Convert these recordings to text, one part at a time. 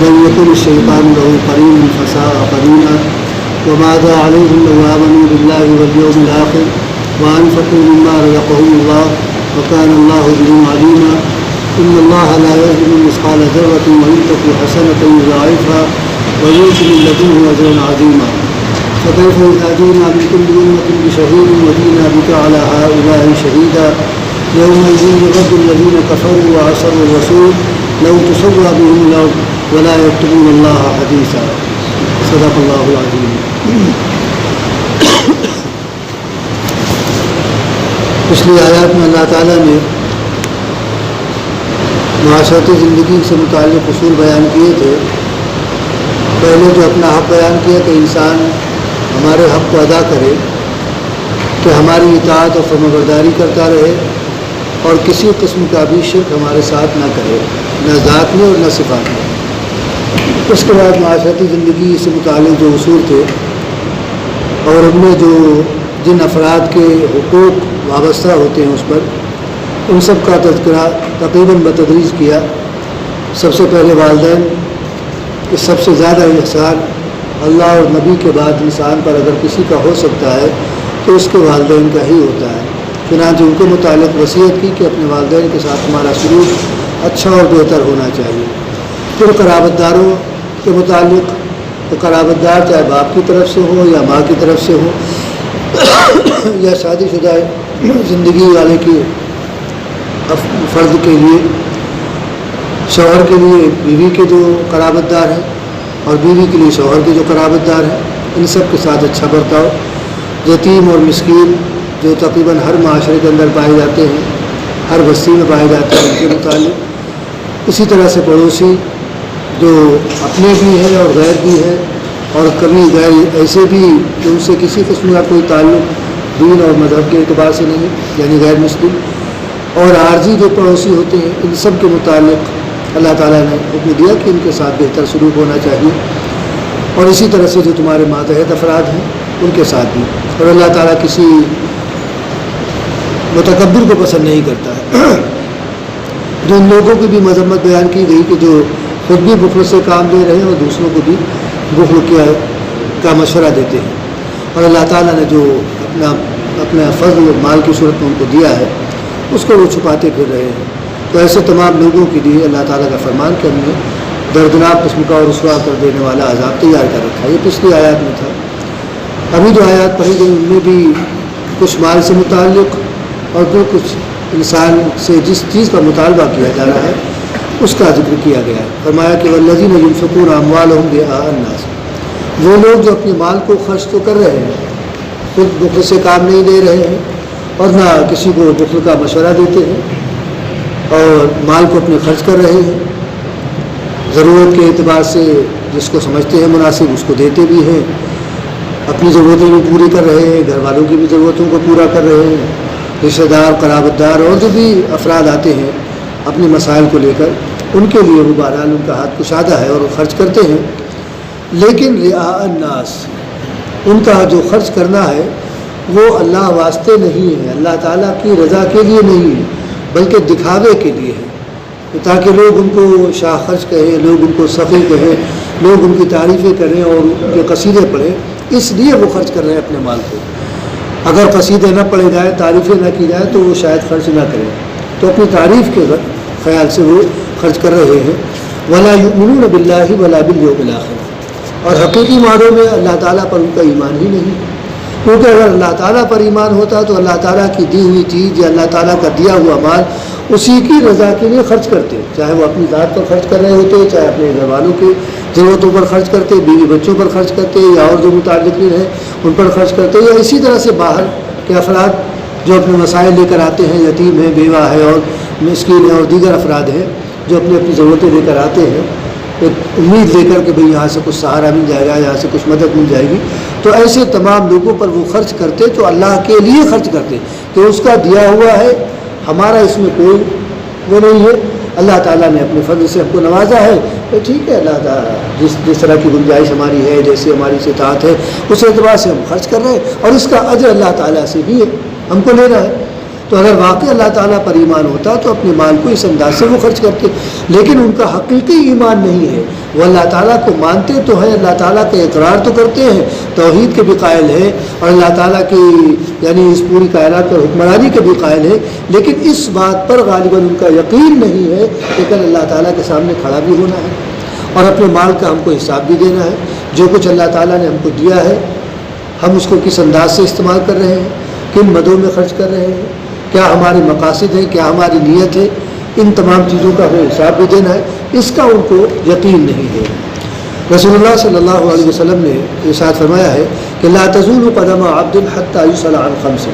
ومن يكن الشيطان له قرين فساء قرينا وماذا عليهم لو آمنوا بالله واليوم الآخر وأنفقوا مما رزقهم الله وكان الله بهم عليما إن الله لا يظلم مثقال ذرة وإن تك حسنة يضاعفها ويؤتي من لدنه أجرا عظيما فكيف إذا جئنا من كل أمة بشهيد وجئنا بك على هؤلاء شهيدا يومئذ يود الذين كفروا وعصوا الرسول لو تسوى بهم الأرض ولا يكتمون الله حديثا صدق الله العظيم. پچھلی آیات میں اللہ تعالیٰ نے معاشرتی زندگی سے متعلق اصول بیان کیے تھے. پہلے جو اپنا حق بیان کیا کہ انسان ہمارے حق کو ادا کرے، کہ ہماری اطاعت اور فرمانبرداری کرتا رہے اور کسی قسم کا بھی شرک ہمارے ساتھ نہ کرے، نہ ذات میں اور نہ صفات میں. اس کے بعد معاشرتی زندگی سے متعلق جو اصول تھے اور ان میں جو جن افراد کے حقوق وابستہ ہوتے ہیں اس پر، ان سب کا تذکرہ تقریباً بتدریج کیا. سب سے پہلے والدین، اس سب سے زیادہ احسان اللہ اور نبی کے بعد انسان پر اگر کسی کا ہو سکتا ہے تو اس کے والدین کا ہی ہوتا ہے. چنانچہ ان کے متعلق وصیت کی کہ اپنے والدین کے ساتھ ہمارا سلوک اچھا اور بہتر ہونا چاہیے. پھر قرابت داروں کے متعلق، تو قرابت دار چاہے باپ کی طرف سے ہو یا ماں کی طرف سے ہو یا شادی شدہ زندگی والے کی فرد کے لیے، شوہر کے لیے بیوی کے جو قرابت دار ہیں اور بیوی کے لیے شوہر کے جو قرابت دار ہیں، ان سب کے ساتھ اچھا برتاؤ. یتیم اور مسکین جو تقریباً ہر معاشرے کے اندر پائے جاتے ہیں، ہر بستی میں پائے جاتے ہیں، ان کے متعلق. اسی طرح سے پڑوسی جو اپنے بھی ہیں اور غیر بھی ہیں، اور کبھی غیر ایسے بھی جو ان سے کسی قسم کا کوئی تعلق دین اور مذہب کے اعتبار سے نہیں، یعنی غیر مسلم، اور عارضی جو پڑوسی ہوتے ہیں، ان سب کے متعلق اللہ تعالیٰ نے حکم دیا کہ ان کے ساتھ بہتر سلوک ہونا چاہیے. اور اسی طرح سے جو تمہارے ماتحت افراد ہیں ان کے ساتھ بھی. اور اللہ تعالیٰ کسی متکبر کو پسند نہیں کرتا ہے. جو ان لوگوں کی بھی مذمت بیان کی گئی کہ جو خود بھی بخل سے کام لے رہے ہیں اور دوسروں کو بھی بخل کا مشورہ دیتے ہیں. اور اللہ تعالیٰ نے جو اپنا فضل مال کی صورت میں ان کو دیا ہے اس کو وہ چھپاتے پھر رہے ہیں. تو ایسے تمام لوگوں کے لیے اللہ تعالیٰ کا فرمان کہ ہم نے دردناک قسم کا اور رسوا کر دینے والا عذاب تیار کر رکھا ہے. یہ پچھلی آیات میں تھا. ابھی جو آیات پڑھی گئی ان میں بھی کچھ مال سے متعلق اور پھر کچھ انسان سے جس چیز کا مطالبہ کیا جا رہا ہے اس کا ذکر کیا گیا ہے. فرمایا کہ والذین ينفقون اموالهم رئاء الناس، وہ لوگ جو اپنے مال کو خرچ تو کر رہے ہیں، خود بخل سے کام نہیں لے رہے ہیں اور نہ کسی کو بخل کا مشورہ دیتے ہیں، اور مال کو اپنے خرچ کر رہے ہیں، ضرورت کے اعتبار سے جس کو سمجھتے ہیں مناسب اس کو دیتے بھی ہیں، اپنی ضرورتیں بھی پوری کر رہے ہیں، گھر والوں کی بھی ضرورتوں کو پورا کر رہے ہیں، رشتہ دار، قرابت دار اور جو بھی افراد آتے ہیں اپنے مسائل کو لے کر، ان کے لیے وہ بہرحال ان کا ہاتھ کشادہ ہے اور وہ خرچ کرتے ہیں. لیکن رعاء الناس، ان کا جو خرچ کرنا ہے وہ اللہ واسطے نہیں ہے، اللہ تعالیٰ کی رضا کے لیے نہیں ہے، بلکہ دکھاوے کے لیے ہے، تاکہ لوگ ان کو شاہ خرچ کہیں، لوگ ان کو سخی کہیں، لوگ ان کی تعریفیں کریں اور ان کے قصیدے پڑھیں. اس لیے وہ خرچ کر رہے ہیں اپنے مال کو. اگر قصیدے نہ پڑھے جائیں، تعریفیں نہ کی جائیں تو وہ شاید خرچ نہ کریں. تو اپنی تعریف کے خیال سے وہ خرچ کر رہے ہیں. وَلَا يُؤْمِنُونَ بِاللَّهِ وَلَا بِالْيَوْمِ الْآخِرِ، اور حقیقی معنوں میں اللہ تعالیٰ پر ان کا ایمان ہی نہیں. کیونکہ اگر اللہ تعالیٰ پر ایمان ہوتا تو اللہ تعالیٰ کی دی ہوئی چیز یا اللہ تعالیٰ کا دیا ہوا مال اسی کی رضا کے لیے خرچ کرتے، چاہے وہ اپنی ذات پر خرچ کر رہے ہوتے، چاہے اپنے گھر والوں کی ضرورتوں پر خرچ کرتے، بیوی بچوں پر خرچ کرتے، یا اور جو متعلقین ہیں ان پر خرچ کرتے، یا اسی طرح سے باہر کے افراد جو اپنے مسائل لے کر آتے ہیں، یتیم ہیں، بیوہ ہے اور مسکین ہیں اور دیگر افراد ہیں جو اپنی اپنی ضرورتیں لے کر آتے ہیں ایک امید لے کر کہ بھئی یہاں سے کچھ سہارا مل جائے گا، یہاں سے کچھ مدد مل جائے گی. تو ایسے تمام لوگوں پر وہ خرچ کرتے تو اللہ کے لیے خرچ کرتے کہ اس کا دیا ہوا ہے، ہمارا اس میں کوئی وہ نہیں ہے. اللہ تعالیٰ نے اپنے فضل سے ہم کو نوازا ہے تو ٹھیک ہے، اللہ تعالیٰ جس طرح کی گنجائش ہماری ہے، جیسے ہماری استطاعت ہے، اس اعتبار سے ہم خرچ کر رہے ہیں اور اس کا اجر اللہ تعالیٰ سے بھی ہے، ہم کو لینا ہے. تو اگر واقعی اللہ تعالیٰ پر ایمان ہوتا تو اپنے مال کو اس انداز سے وہ خرچ کرتے، لیکن ان کا حقیقی ایمان نہیں ہے، وہ اللہ تعالیٰ کو مانتے تو ہیں، اللہ تعالیٰ کا اقرار تو کرتے ہیں، توحید کے بھی قائل ہیں، اور اللہ تعالیٰ کی یعنی اس پوری کائنات پر حکمرانی کے بھی قائل ہیں، لیکن اس بات پر غالباً ان کا یقین نہیں ہے کہ کل اللہ تعالیٰ کے سامنے کھڑا بھی ہونا ہے اور اپنے مال کا ہم کو حساب بھی دینا ہے۔ جو کچھ اللہ تعالیٰ نے ہم کو دیا ہے ہم اس کو کس انداز سے استعمال کر رہے ہیں، کن مدوں میں خرچ کر رہے ہیں، کیا ہمارے مقاصد ہیں، کیا ہماری نیت ہے، ان تمام چیزوں کا ہمیں حساب بھی دینا ہے، اس کا ان کو یقین نہیں ہے۔ رسول اللہ صلی اللہ علیہ وسلم نے ارشاد فرمایا ہے کہ لا تزول قدم عبد حتى يسأل عن خمس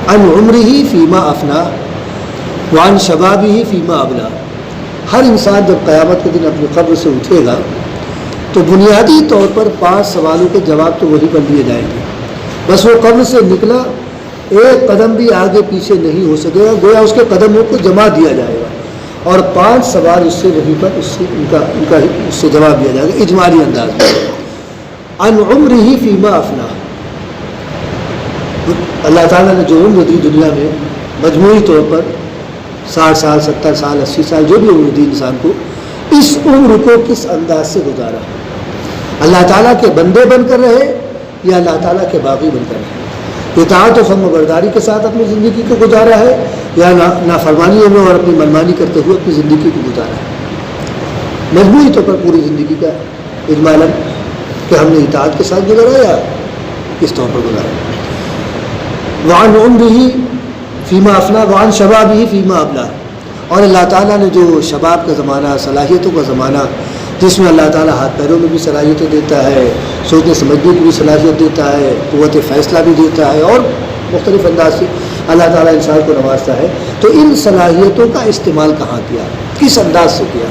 عن عمره فيما افناه وعن شبابه فيما ابلى۔ ہر انسان جب قیامت کے دن اپنی قبر سے اٹھے گا تو بنیادی طور پر 5 سوالوں کے جواب تو وہی پر دیے جائیں گے۔ بس وہ قبر سے نکلا ایک قدم بھی آگے پیچھے نہیں ہو سکے گا، گویا اس کے قدموں کو جما دیا جائے گا اور 5 سوال اس سے وہیں پر اس سے جواب دیا جائے گا اجمالی انداز میں۔ عن عمره فيما افناه، اللہ تعالیٰ نے جو عمر دی دنیا میں مجموعی طور پر 60 سال 70 سال 80 سال جو بھی عمر دی انسان کو، اس عمر کو کس انداز سے گزارا، اللہ تعالیٰ کے بندے بن کر رہے یا اللہ تعالیٰ کے باغی بن کر رہے، اطاعت و فرما برداری کے ساتھ اپنی زندگی کو گزارا ہے یا نافرمانیوں میں اور اپنی منمانی کرتے ہوئے اپنی زندگی کو گزارا ہے۔ مجموعی طور پر پوری زندگی کا اجمالاً کہ ہم نے اطاعت کے ساتھ گزارا یا کس طور پر گزارا۔ وعن عمره فیما افنا وعن شبابه فیما ابلا، اور اللہ تعالیٰ نے جو شباب کا زمانہ، صلاحیتوں کا زمانہ، جس میں اللہ تعالیٰ ہاتھ پیروں میں بھی صلاحیتیں دیتا ہے، سوچنے سمجھنے کی بھی صلاحیت دیتا ہے، قوت فیصلہ بھی دیتا ہے، اور مختلف انداز سے اللہ تعالیٰ انسان کو نوازتا ہے، تو ان صلاحیتوں کا استعمال کہاں کیا، کس انداز سے کیا؟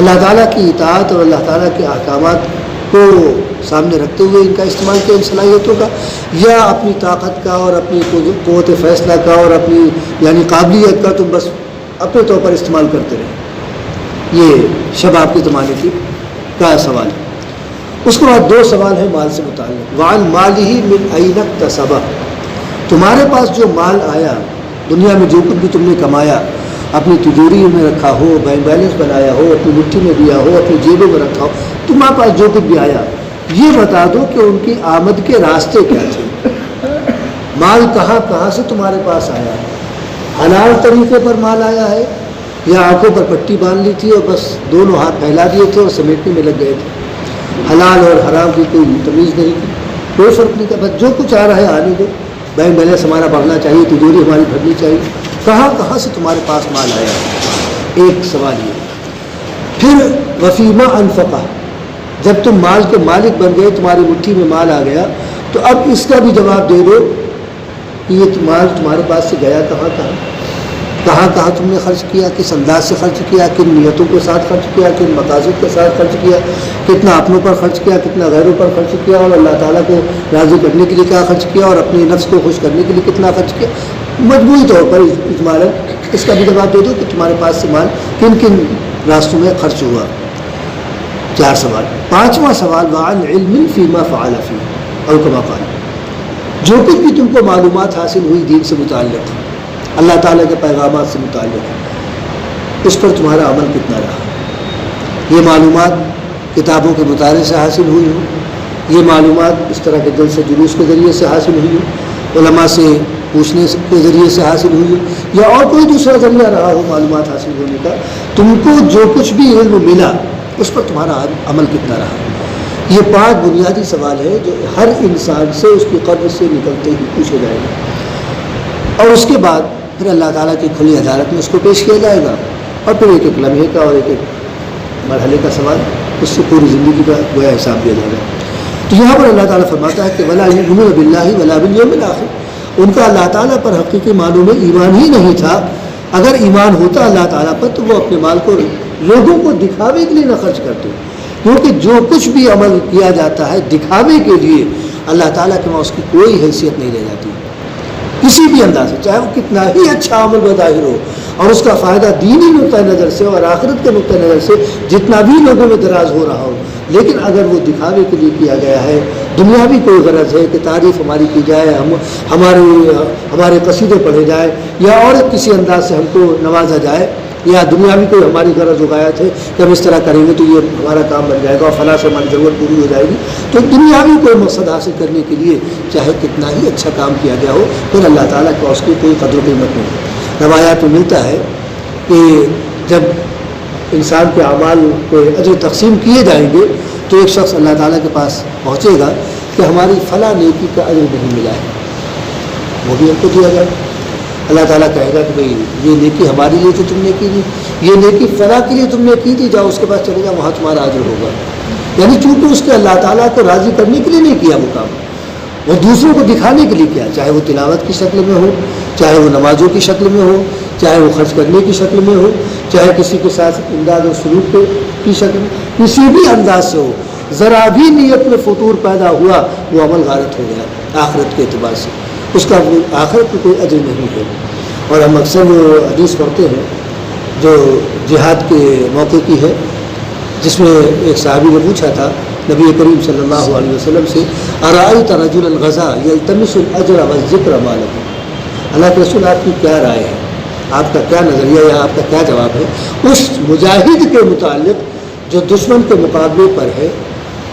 اللہ تعالیٰ کی اطاعت اور اللہ تعالیٰ کے احکامات کو سامنے رکھتے ہوئے ان کا استعمال کیا ان صلاحیتوں کا، یا اپنی طاقت کا اور اپنی قوت فیصلہ کا اور اپنی یعنی قابلیت کا تم بس اپنے طور پر استعمال کرتے رہے؟ یہ شباب کے زمانے کی کا سوال ہے۔ اس کے بعد 2 سوال ہیں مال سے متعلق۔ وعن مالہ من این اکتسب، تمہارے پاس جو مال آیا، دنیا میں جو کچھ بھی تم نے کمایا، اپنی تجوری میں رکھا ہو، بینک بیلنس بنایا ہو، اپنی مٹھی میں دیا ہو، اپنی جیبوں میں رکھا ہو، تمہارے پاس جو کچھ بھی آیا، یہ بتا دو کہ ان کی آمد کے راستے کیا تھے، مال کہاں کہاں سے تمہارے پاس آیا، حلال طریقے پر مال آیا ہے یا آنکھوں پر پٹی باندھ لی تھی اور بس دونوں ہاتھ پھیلا دیے تھے اور سمیٹنے میں لگ گئے تھے، حلال اور حرام کی کوئی تمیز نہیں تھی، کوئی فرق نہیں تھا، بس جو کچھ آ رہا ہے آنے دو، بینک بیلنس ہمارا بڑھنا چاہیے، تجوری ہماری بھرنی چاہیے، کہاں کہاں سے تمہارے پاس مال آیا؟ ایک سوال یہ۔ پھر وفیما انفقہ، جب تم مال کے مالک بن گئے، تمہاری مٹھی میں مال آ گیا، تو اب اس کا بھی جواب دے دو کہ یہ مال تمہارے پاس سے گیا کہاں کہاں تم نے خرچ کیا، کس انداز سے خرچ کیا، کن نیتوں کے ساتھ خرچ کیا، کن مقاصد کے ساتھ خرچ کیا، کتنا اپنوں پر خرچ کیا، کتنا غیروں پر خرچ کیا، اور اللہ تعالیٰ کو راضی کرنے کے لیے کیا خرچ کیا، اور اپنے نفس کو خوش کرنے کے لیے کتنا خرچ کیا۔ مجموعی طور پر اجمالاً اس کا بھی جواب دے دو کہ تمہارے پاس سے مال کن کن راستوں میں خرچ ہوا۔ 4 سوال۔ 5واں سوال وعن علم فیما فعل فیہ اور کما قال، جو کچھ بھی تم کو معلومات حاصل ہوئی دین سے متعلق، اللہ تعالیٰ کے پیغامات سے متعلق، اس پر تمہارا عمل کتنا رہا؟ یہ معلومات کتابوں کے مطالعے سے حاصل ہوئی ہو، یہ معلومات اس طرح کے دل سے جلوس کے ذریعے سے حاصل ہوئی ہو، علماء سے پوچھنے کے ذریعے سے حاصل ہوئی ہو، یا اور کوئی دوسرا ذریعہ رہا ہو معلومات حاصل ہونے کا، تم کو جو کچھ بھی علم ملا اس پر تمہارا عمل کتنا رہا؟ یہ 5 بنیادی سوال ہے جو ہر انسان سے اس کی قبر سے نکلتے ہی پوچھے جائیں گے، اور اس کے بعد پھر اللہ تعالیٰ کی کھلی عدالت میں اس کو پیش کیا جائے گا، اور پھر ایک ایک لمحے کا اور ایک ایک مرحلے کا سوال، اس سے پوری زندگی کا گویا حساب دیا جائے گا۔ تو یہاں پر اللہ تعالیٰ فرماتا ہے کہ ولا یؤمنون باللہ ولا بالیوم الآخر، ان کا اللہ تعالیٰ پر حقیقی معنوں میں ایمان ہی نہیں تھا۔ اگر ایمان ہوتا اللہ تعالیٰ پر تو وہ اپنے مال کو لوگوں کو دکھاوے کے لیے نہ خرچ کرتے، کیونکہ جو کچھ بھی عمل کیا جاتا ہے دکھاوے کے لیے، اللہ تعالیٰ کے وہاں اس کی کوئی حیثیت نہیں رہ جاتی کسی بھی انداز سے، چاہے وہ کتنا ہی اچھا عمل بظاہر ہو، اور اس کا فائدہ دینی نقطۂ نظر سے اور آخرت کے نقطۂ نظر سے جتنا بھی لوگوں میں دراز ہو رہا ہو، لیکن اگر وہ دکھاوے کے لیے کیا گیا ہے دنیاوی کوئی غرض ہے کہ تعریف ہماری کی جائے، ہمارے قصیدے پڑھے جائے، یا اور کسی انداز سے ہم کو نوازا جائے، یا دنیاوی کوئی ہماری غرض و غایت ہے کہ ہم اس طرح کریں گے تو یہ ہمارا کام بن جائے گا اور فلاں سے ہماری ضرورت پوری ہو جائے گی، تو دنیاوی کوئی مقصد حاصل کرنے کے لیے چاہے کتنا ہی اچھا کام کیا گیا ہو، پھر اللہ تعالیٰ کا اس کی کوئی قدر و قیمت نہیں۔ روایات میں ملتا ہے کہ جب انسان کے اعمال کو اجر تقسیم کیے جائیں گے تو ایک شخص اللہ تعالیٰ کے پاس پہنچے گا کہ ہماری فلاں نیکی کا اجر نہیں ملا ہے، وہ بھی ہم کو دیا جائے۔ اللہ تعالیٰ کہے گا کہ بھئی یہ نیکی ہمارے لیے تو تم نے کی نہیں، یہ نیکی فلاں کے لیے تم نے کی تھی، جاؤ اس کے پاس چلے جاؤ، وہاں تمہارا اجر ہوگا۔ یعنی چونکہ اس کے اللہ تعالیٰ کو راضی کرنے کے لیے نہیں کیا وہ کام، وہ دوسروں کو دکھانے کے لیے کیا، چاہے وہ تلاوت کی شکل میں ہو، چاہے وہ نمازوں کی شکل میں ہو، چاہے وہ خرچ کرنے کی شکل میں ہو، چاہے کسی کے ساتھ امداد و سلوک کی شکل میں، کسی بھی انداز سے ہو، ذرا بھی نیت میں فطور پیدا ہوا وہ عمل غارت ہو گیا آخرت کے اعتبار سے، اس کا آخرت میں کوئی اجر نہیں ہے۔ اور ہم اکثر وہ حدیث پڑھتے ہیں جو جہاد کے موقع کی ہے، جس میں ایک صحابی نے پوچھا تھا نبی کریم صلی اللہ علیہ وسلم سے، ارأیت رجلا غزا یلتمس الاجر والذکر ما لہ، اللہ کے رسول آپ کی کیا رائے ہے، آپ کا کیا نظریہ یا آپ کا کیا جواب ہے اس مجاہد کے متعلق جو دشمن کے مقابلے پر ہے،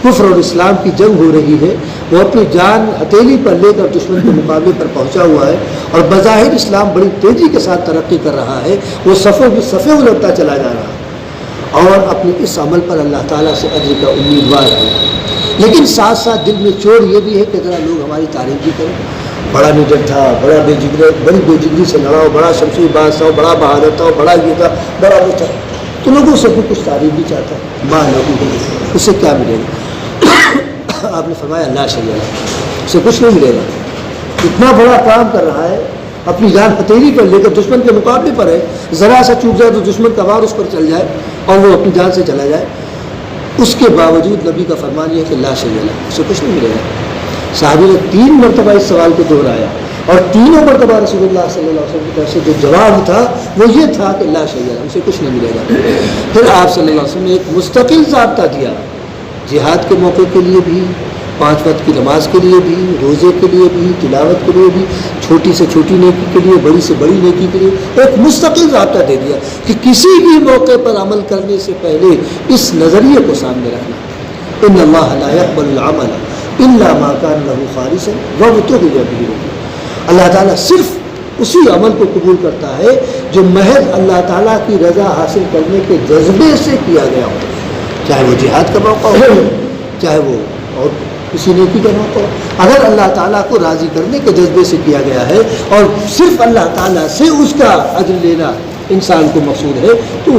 کفر اور اسلام کی جنگ ہو رہی ہے، وہ اپنی جان ہتھیلی پر لے کر دشمن کے مقابلے پر پہنچا ہوا ہے، اور بظاہر اسلام بڑی تیزی کے ساتھ ترقی کر رہا ہے، وہ صفوں کی صفیں الٹتا چلا جا رہا ہے، اور اپنے اس عمل پر اللہ تعالیٰ سے اجر کا امیدوار ہے، لیکن ساتھ ساتھ دل میں چوڑ یہ بھی ہے کہ ذرا لوگ ہماری تعریف بھی کریں، بڑا نڈر تھا، بڑا بے جگری سے لڑا ہو، بڑا شمشیر باز تھا، بڑا بہادر تھا، بڑا یہ تھا، بڑا وہ تھا، تو لوگوں سے بھی کچھ تعریف بھی چاہتا ہے، ماں لوگوں کو اس سے کیا ملے گا؟ آپ نے فرمایا لا شیء لہ، اسے کچھ نہیں ملے گا، اتنا بڑا کام کر رہا ہے، اپنی جان ہتھیلی پر لے کر دشمن کے مقابلے پر ہے، ذرا سا چوک جائے تو دشمن کا وار اس پر چل جائے اور وہ اپنی جان سے چلا جائے، اس کے باوجود نبی کا فرمان یہ ہے کہ لا شیء لہ، اسے کچھ نہیں ملے گا۔ صحابی نے 3 مرتبہ اس سوال کو دہرایا، اور تینوں مرتبہ رسول اللہ صلی اللہ علیہ وسلم کی طرف سے جو جواب تھا وہ یہ تھا کہ لا شیء لہ، اسے کچھ نہیں ملے گا۔ پھر آپ صلی اللہ علیہ وسلم نے ایک مستقل ضابطہ دیا، جہاد کے موقع کے لیے بھی، 5 وقت کی نماز کے لیے بھی، روزے کے لیے بھی، تلاوت کے لیے بھی، چھوٹی سے چھوٹی نیکی کے لیے، بڑی سے بڑی نیکی کے لیے ایک مستقل ضابطہ دے دیا کہ کسی بھی موقع پر عمل کرنے سے پہلے اس نظریے کو سامنے رکھنا، ان اللہ لا يقبل العمل الا ما كان له خالصا وابتغي به وجهه، اللہ تعالیٰ صرف اسی عمل کو قبول کرتا ہے جو محض اللہ تعالیٰ کی رضا حاصل کرنے کے جذبے سے کیا گیا ہو، چاہے وہ جہاد کا موقع ہو، چاہے وہ اور کسی نیکی کا موقع ہو، اگر اللہ تعالیٰ کو راضی کرنے کے جذبے سے کیا گیا ہے اور صرف اللہ تعالیٰ سے اس کا اجر لینا انسان کو مقصود ہے تو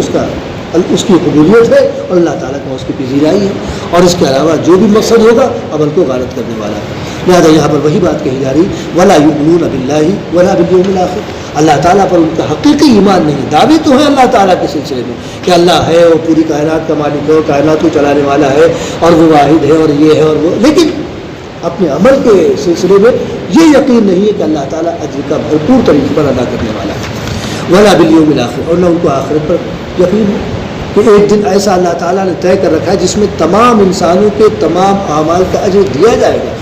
اس کی قبولیت ہے اور اللہ تعالیٰ کا اس کی پذیرائی ہے، اور اس کے علاوہ جو بھی مقصد ہوگا عمل کو غارت کرنے والا ہے۔ لہٰذا یہاں پر وہی بات کہی جا رہی وَلَا يُؤْمِنُونَ بِاللَّهِ وَلَا بِالْيَوْمِ الْآخِرِ، اللہ تعالیٰ پر ان کا حقیقی ایمان نہیں، دعوے تو ہیں اللہ تعالیٰ کے سلسلے میں کہ اللہ ہے، وہ پوری کائنات کا مالک ہے، کائنات کو چلانے والا ہے، اور وہ واحد ہے، اور یہ ہے اور وہ، لیکن اپنے عمل کے سلسلے میں یہ یقین نہیں ہے کہ اللہ تعالیٰ اجر کا بھرپور طریقے پر ادا کرنے والا ہے۔ وَلَا بِالْيَوْمِ الْآخِرِ، اور نہ ان کو آخرت پر یقین ہے کہ ایک دن ایسا اللہ تعالیٰ نے طے کر رکھا ہے جس میں تمام انسانوں کے تمام اعمال کا اجر دیا جائے گا۔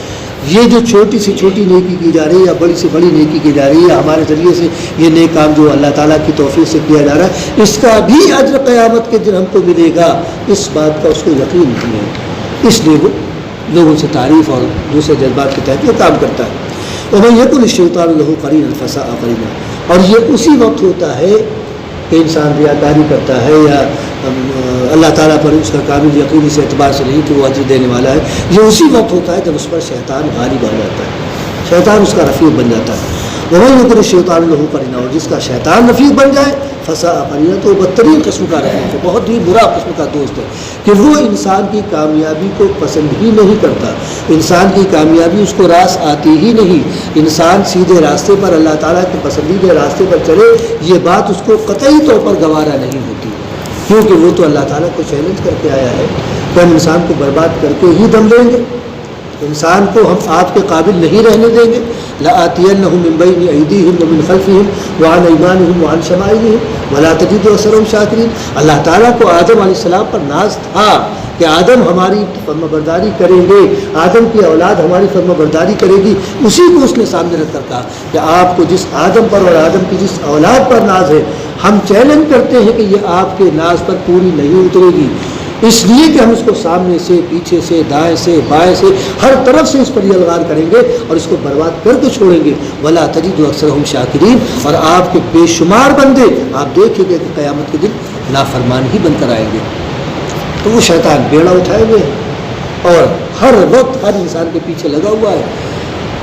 یہ جو چھوٹی سے چھوٹی نیکی کی جا رہی ہے یا بڑی سے بڑی نیکی کی جا رہی ہے، ہمارے ذریعے سے یہ نیک کام جو اللہ تعالیٰ کی توفیق سے کیا جا رہا ہے، اس کا بھی اجر قیامت کے دن ہم کو ملے گا، اس بات کا اس کو یقین نہیں ہے، اس لیے وہ لوگوں سے تعریف اور دوسرے جذبات کے تحت وہ کام کرتا ہے۔ وَمَن يَكُنِ الشَّيْطَانُ لَهُ قَرِينًا فَسَاءَ قَرِينًا، اور یہ اسی وقت ہوتا ہے کہ انسان ریاکاری کرتا ہے یا اللہ تعالیٰ پر اس کا کامل یقین اس اعتبار سے نہیں کہ وہ اجر دینے والا ہے، یہ اسی وقت ہوتا ہے جب اس پر شیطان غالب آ جاتا ہے، شیطان اس کا رفیق بن جاتا ہے۔ وَمَن يَكُنِ الشَّيْطَانُ لَهُ قَرِينًا، اور جس کا شیطان رفیق بن جائے فَسَاءَ قَرِينًا، تو بدترین قسم کا رفیق ہے، بہت ہی برا قسم کا دوست ہے کہ وہ انسان کی کامیابی کو پسند ہی نہیں کرتا، انسان کی کامیابی اس کو راس آتی ہی نہیں، انسان سیدھے راستے پر اللہ تعالیٰ کے پسندیدہ راستے پر چلے یہ بات اس کو قطعی طور پر گوارا نہیں ہوتی، کیونکہ وہ تو اللہ تعالیٰ کو چیلنج کر کے آیا ہے کہ ہم انسان کو برباد کر کے ہی دم لیں گے، انسان کو ہم آپ کے قابل نہیں رہنے دیں گے، لَآتِيَنَّهُم مِّن بَيْنِ أَيْدِيهِمْ وَمِنْ خَلْفِهِمْ وَعَنْ أَيْمَانِهِمْ وَعَنْ شَمَائِلِهِمْ وَلَا تَجِدُ أَكْثَرَهُمْ شَاكِرِينَ۔ اللہ تعالیٰ کو آدم علیہ السلام پر ناز تھا کہ آدم ہماری فرما برداری کریں گے، آدم کی اولاد ہماری فرما برداری کرے گی، اسی کو اس نے سامنے رکھ کر کہا کہ آپ کو جس آدم پر اور آدم کی جس اولاد پر ناز ہے، ہم چیلنج کرتے ہیں کہ یہ آپ کے ناز پر پوری نہیں اترے گی، اس لیے کہ ہم اس کو سامنے سے، پیچھے سے، دائیں سے، بائیں سے، ہر طرف سے اس پر یہ الغار کریں گے اور اس کو برباد کر کے چھوڑیں گے۔ وَلَا تَجِدُ أَكْثَرَهُمْ شَاكِرِينَ، اور آپ کے بے شمار بندے آپ دیکھیں گے کہ قیامت کے دن نافرمان ہی بن کر آئیں گے۔ تو وہ شیطان بیڑا اٹھائے ہوئے ہے اور ہر وقت ہر انسان کے پیچھے لگا ہوا ہے،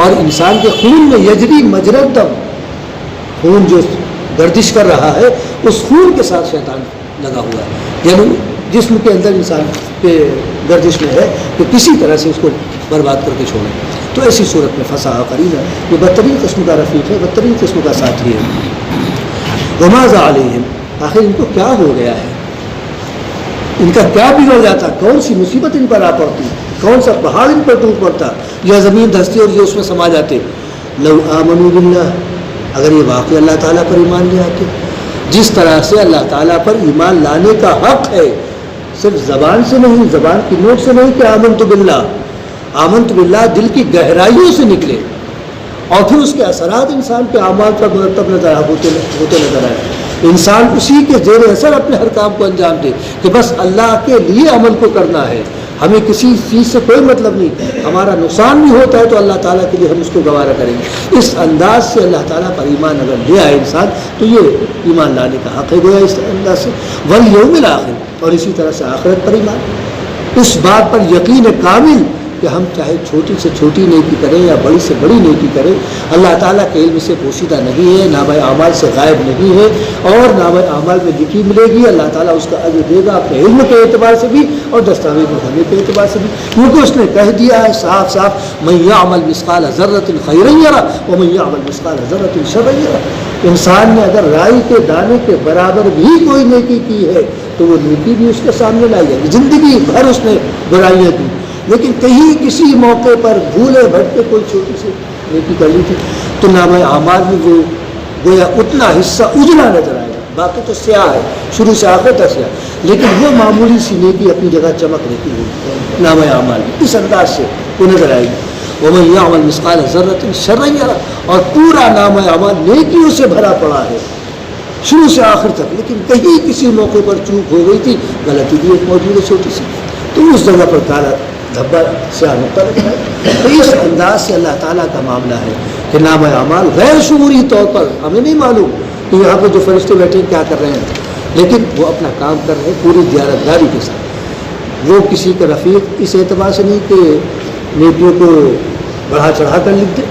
اور انسان کے خون میں یجری مجرى الدم، خون جو گردش کر رہا ہے اس خون کے ساتھ شیطان لگا ہوا ہے، یعنی جسم کے اندر انسان کے گردش میں ہے کہ کسی طرح سے اس کو برباد کر کے چھوڑیں۔ تو ایسی صورت میں پھنسا قرینہ، یہ بدترین قسم کا رفیق ہے، بدترین قسم کا ساتھی ہے۔ وَمَاذَا عَلَيْهِمْ، آخر ان کو کیا ہو گیا ہے، ان کا کیا بگڑ جاتا، کون سی مصیبت ان پر آ پڑتی، کون سا پہاڑ ان پر ٹوٹ پڑتا یا زمین دھستی اور یہ اس میں سما جاتے۔ لو آمنوا باللہ، اگر یہ واقعی اللہ تعالیٰ پر ایمان لے آتے، جس طرح سے اللہ تعالیٰ پر ایمان لانے کا حق ہے، صرف زبان سے نہیں، زبان کی نوٹ سے نہیں کہ آمنت باللہ، آمنت باللہ دل کی گہرائیوں سے نکلے اور پھر اس کے اثرات انسان کے اعمال پر مرتب نظر ہوتے نظر آئے، انسان اسی کے زیر اثر اپنے ہر کام کو انجام دے کہ بس اللہ کے لیے عمل کو کرنا ہے، ہمیں کسی چیز سے کوئی مطلب نہیں، ہمارا نقصان بھی ہوتا ہے تو اللہ تعالیٰ کے لیے ہم اس کو گوارا کریں گے۔ اس انداز سے اللہ تعالیٰ پر ایمان اگر لے آئے انسان تو یہ ایمان لانے کا حق ہے گویا اس انداز سے۔ والیوم الآخر، اور اسی طرح سے آخرت پر ایمان، اس بات پر یقین کامل کہ ہم چاہے چھوٹی سے چھوٹی نیکی کریں یا بڑی سے بڑی نیکی کریں، اللہ تعالیٰ کے علم سے پوشیدہ نہیں ہے، نامہ اعمال سے غائب نہیں ہے، اور نامہ اعمال میں لکھی ملے گی، اللہ تعالیٰ اس کا اجر دے گا اپنے علم کے اعتبار سے بھی اور دستاویز ہونے کے اعتبار سے بھی، کیونکہ اس نے کہہ دیا ہے صاف صاف من یعمل مثقال ذرۃ خیرا یرہ ومن یعمل مثقال ذرۃ شرا یرہ۔ انسان نے اگر رائی کے دانے کے برابر بھی کوئی نیکی کی ہے تو وہ نیکی بھی اس کے سامنے لائی جائے گی۔ زندگی بھر اس نے برائیاں کی، لیکن کہیں کسی موقع پر بھولے بھٹکے کوئی چھوٹی سی نیکی کر لی تھی تو نامہ اعمال میں وہ گویا اتنا حصہ اجلا نظر آئے گا، باقی تو سیاہ ہے، شروع سے آخر تک سیاہ، لیکن وہ معمولی سی نیکی اپنی جگہ چمک رہتی ہے نامہ اعمال میں، اس انداز سے وہ نظر آئے گی۔ وَمَن يَعْمَلْ مِثْقَالَ ذَرَّةٍ شَرًّا يَرَهُ، اور پورا نامہ اعمال نیکیوں سے بھرا پڑا ہے شروع سے آخر تک، لیکن کہیں کسی موقع پر چوک ہو گئی تھی، غلطی بھی ایک موجود ہے چھوٹی سی، تو اس جگہ پر کالا دھبا سیاہ نقطہ رکھا ہے۔ تو اس انداز سے اللہ تعالیٰ کا معاملہ ہے کہ نامہ اعمال غیر شعوری طور پر ہمیں نہیں معلوم کہ یہاں پہ جو فرشتے بیٹھے کیا کر رہے ہیں، لیکن وہ اپنا کام کر رہے ہیں پوری دیانتداری کے ساتھ۔ وہ کسی کا رفیق اس اعتبار سے نہیں کہ نیکیوں کو بڑھا چڑھا کر لکھ دے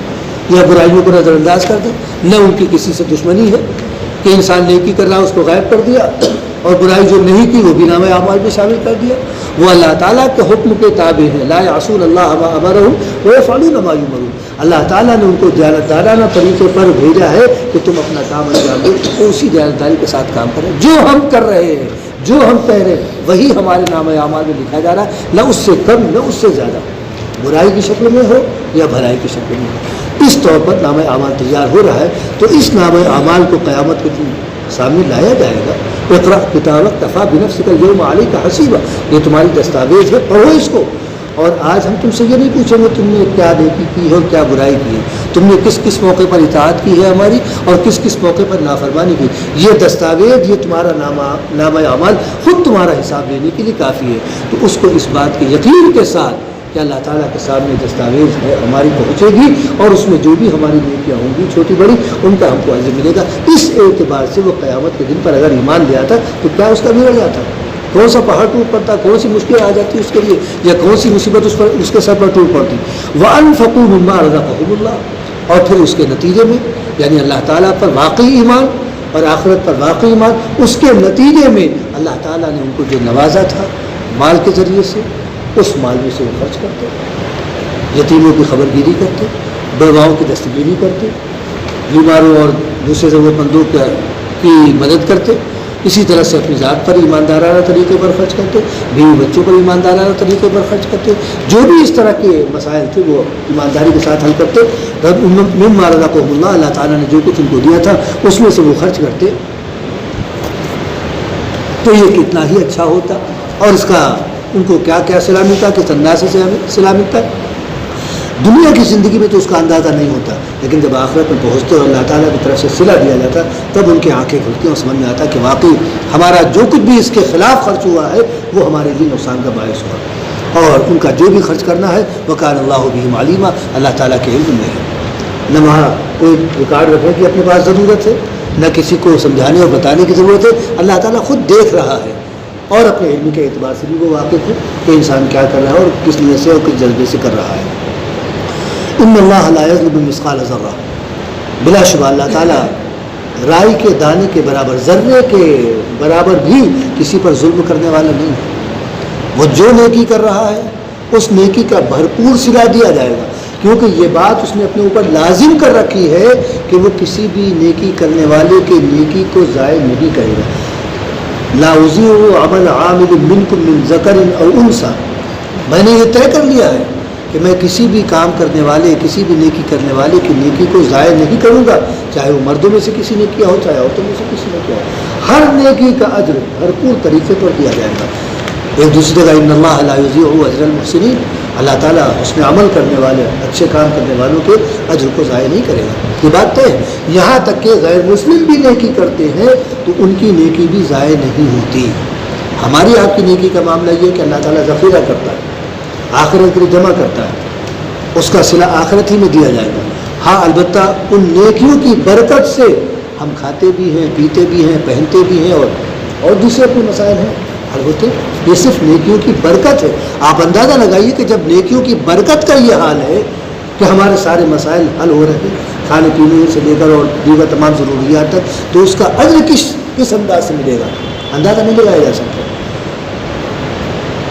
یا برائیوں کو نظر انداز کر دے، نہ ان کی کسی سے دشمنی ہے کہ انسان نیکی کر رہا اس کو غائب کر دیا اور برائی جو نہیں کی وہ بھی نامہ اعمال میں شامل کر دیا۔ وہ اللہ تعالیٰ کے حکم کے تابع ہیں، لا یعصون اللہ ما امرهم ویفعلون ما یؤمرون، اللہ تعالیٰ نے ان کو دیانتدارانہ طریقے پر بھیجا ہے کہ تم اپنا کام انجام دو، اسی دیانتداری کے ساتھ کام کریں، جو ہم کر رہے ہیں، جو ہم کہہ رہے ہیں وہی ہمارے نامہ اعمال میں لکھا جا رہا ہے، نہ اس سے کم نہ اس سے زیادہ، برائی کی شکل میں ہو یا بھلائی کی شکل میں ہو، اس طور پر نامہ اعمال تیار ہو رہا ہے۔ تو اس نامہ اعمال کو قیامت کے دن سامنے لایا جائے گا، اقرأ کتابک کفیٰ بنفسک اليوم علیک حسیبا، یہ تمہاری دستاویز ہے، پڑھو اس کو۔ اور آج ہم تم سے یہ نہیں پوچھیں گے تم نے کیا نیکی کی ہے اور کیا برائی کی ہے، تم نے کس کس موقع پر اطاعت کی ہے ہماری اور کس کس موقع پر نافرمانی کی، یہ دستاویز، یہ تمہارا نامہ اعمال خود تمہارا حساب لینے کے لیے کافی ہے۔ تو اس کو اس بات کے یقین کے ساتھ کہ اللہ تعالیٰ کے سامنے دستاویز ہے ہماری پہنچے گی اور اس میں جو بھی ہماری نیکیاں ہوں گی چھوٹی بڑی ان کا ہم کو اجر ملے گا، اس اعتبار سے وہ قیامت کے دن پر اگر ایمان لے آتا تو کیا اس کا بگڑ جاتا، کون سا پہاڑ ٹوٹ پڑتا، کون سی مشکل آ جاتی اس کے لیے، یا کون سی مصیبت اس کے سر پر ٹوٹ پڑتی۔ وَأَنفَقُوا مِمَّا رَزَقَهُمُ اللَّهُ، اور پھر اس کے نتیجے میں یعنی اللہ تعالیٰ پر واقعی ایمان اور آخرت پر واقعی ایمان، اس کے نتیجے میں اللہ تعالیٰ نے ان کو جو نوازا تھا مال کے ذریعے سے، اس مال میں سے وہ خرچ کرتے، یتیموں کی خبر گیری کرتے، بیواؤں کی دستگیری کرتے، بیماروں اور دوسرے ضرورت مندوں کی مدد کرتے، اسی طرح سے اپنی ذات پر ایماندارانہ طریقے پر خرچ کرتے، بیوی بچوں پر ایماندارانہ طریقے پر خرچ کرتے، جو بھی اس طرح کے مسائل تھے وہ ایمانداری کے ساتھ حل کرتے۔ مما رزقهم اللہ، اللہ تعالیٰ نے جو کچھ ان کو دیا تھا اس میں سے وہ خرچ کرتے، تو یہ کتنا ہی اچھا ہوتا اور اس کا ان کو کیا کیا صلہ ملتا ہے، کس انداز سے صلہ ملتا ہے. دنیا کی زندگی میں تو اس کا اندازہ نہیں ہوتا، لیکن جب آخرت میں پہنچتے اور اللہ تعالیٰ کی طرف سے صلہ دیا جاتا تب ان کی آنکھیں کھلتی ہیں اور سمجھ میں آتا کہ واقعی ہمارا جو کچھ بھی اس کے خلاف خرچ ہوا ہے وہ ہمارے لیے نقصان کا باعث ہوا، اور ان کا جو بھی خرچ کرنا ہے وَكَانَ اللَّهُ بِهِمْ عَلِيمًا، اللہ تعالیٰ کے علم میں ہے. نہ وہاں کوئی ریکارڈ رکھنے کی اپنے پاس ضرورت ہے، نہ کسی کو سمجھانے اور بتانے کی ضرورت ہے. اللہ تعالیٰ خود دیکھ رہا ہے اور اپنے علم کے اعتبار سے بھی وہ واقف ہے کہ انسان کیا کر رہا ہے اور کس نیت سے اور کس جذبے سے کر رہا ہے. ان اللہ لا یظلم مثقال ذرہ، بلا شبہ اللہ تعالیٰ رائی کے دانے کے برابر، ذرے کے برابر بھی کسی پر ظلم کرنے والا نہیں ہے. وہ جو نیکی کر رہا ہے اس نیکی کا بھرپور صلہ دیا جائے گا، کیونکہ یہ بات اس نے اپنے اوپر لازم کر رکھی ہے کہ وہ کسی بھی نیکی کرنے والے کے نیکی کو ضائع نہیں کرے گا. لا اضیع عمل عامل منکم من ذکر او انثی، میں نے یہ طے کر لیا ہے کہ میں کسی بھی کام کرنے والے، کسی بھی نیکی کرنے والے کی نیکی کو ضائع نہیں کروں گا، چاہے وہ مردوں میں سے کسی نے کیا ہو چاہے عورتوں میں سے کسی نے کیا ہو. ہر نیکی کا اجر بھرپور طریقے پر دیا جائے گا. ایک دوسری جگہ ان اللہ لا یضیع اجر المحسنین، اللہ تعالیٰ حسن عمل کرنے والے، اچھے کام کرنے والوں کے اجر کو ضائع نہیں کرے گا. یہ بات طے ہے. یہاں تک کہ غیر مسلم بھی نیکی کرتے ہیں تو ان کی نیکی بھی ضائع نہیں ہوتی. ہماری آپ کی نیکی کا معاملہ یہ ہے کہ اللہ تعالیٰ ذخیرہ کرتا ہے، آخرت کے لیے جمع کرتا ہے، اس کا صلہ آخرت ہی میں دیا جائے گا. ہاں البتہ ان نیکیوں کی برکت سے ہم کھاتے بھی ہیں، پیتے بھی ہیں، پہنتے بھی ہیں اور دوسرے اپنے مسائل ہیں حل ہوتے. یہ صرف نیکیوں کی برکت ہے. آپ اندازہ لگائیے کہ جب نیکیوں کی برکت کا یہ حال ہے کہ ہمارے سارے مسائل حل ہو رہے ہیں، کھانے پینے سے لے کر اور دیگر تمام ضروریات تک، تو اس کا اجر کس انداز سے ملے گا اندازہ نہیں لگایا جا سکتا.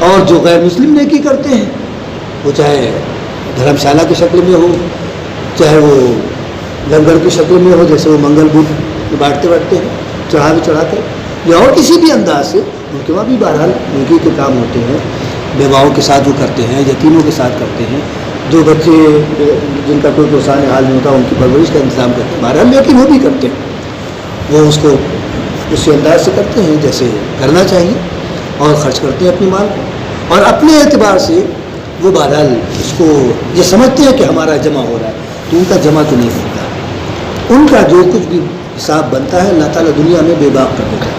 اور جو غیر مسلم نیکی کرتے ہیں وہ چاہے دھرم شالہ کی شکل میں ہو، چاہے وہ لنگر کی شکل میں ہو، جیسے وہ منگل بدھ بانٹتے ہیں چڑھا کر، یا اور کسی بھی انداز سے، ان کے وہاں بھی بہرحال نیکی کے کام ہوتے ہیں. بیواؤں کے ساتھ وہ کرتے ہیں، یتیموں کے ساتھ کرتے ہیں، جو بچے جن کا کوئی پرسان حال نہیں ہوتا ان کی پرورش کا انتظام کرتے ہیں. بہرحال لیکن وہ بھی کرتے ہیں، وہ اس کو اسی انداز سے کرتے ہیں جیسے کرنا چاہیے، اور خرچ کرتے ہیں اپنے مال کو، اور اپنے اعتبار سے وہ بہرحال اس کو یہ سمجھتے ہیں کہ ہمارا جمع ہو رہا ہے، تو ان کا جمع تو نہیں ہوتا. ان کا جو کچھ بھی حساب بنتا ہے اللہ تعالیٰ دنیا میں بے باک کر دیتا ہے.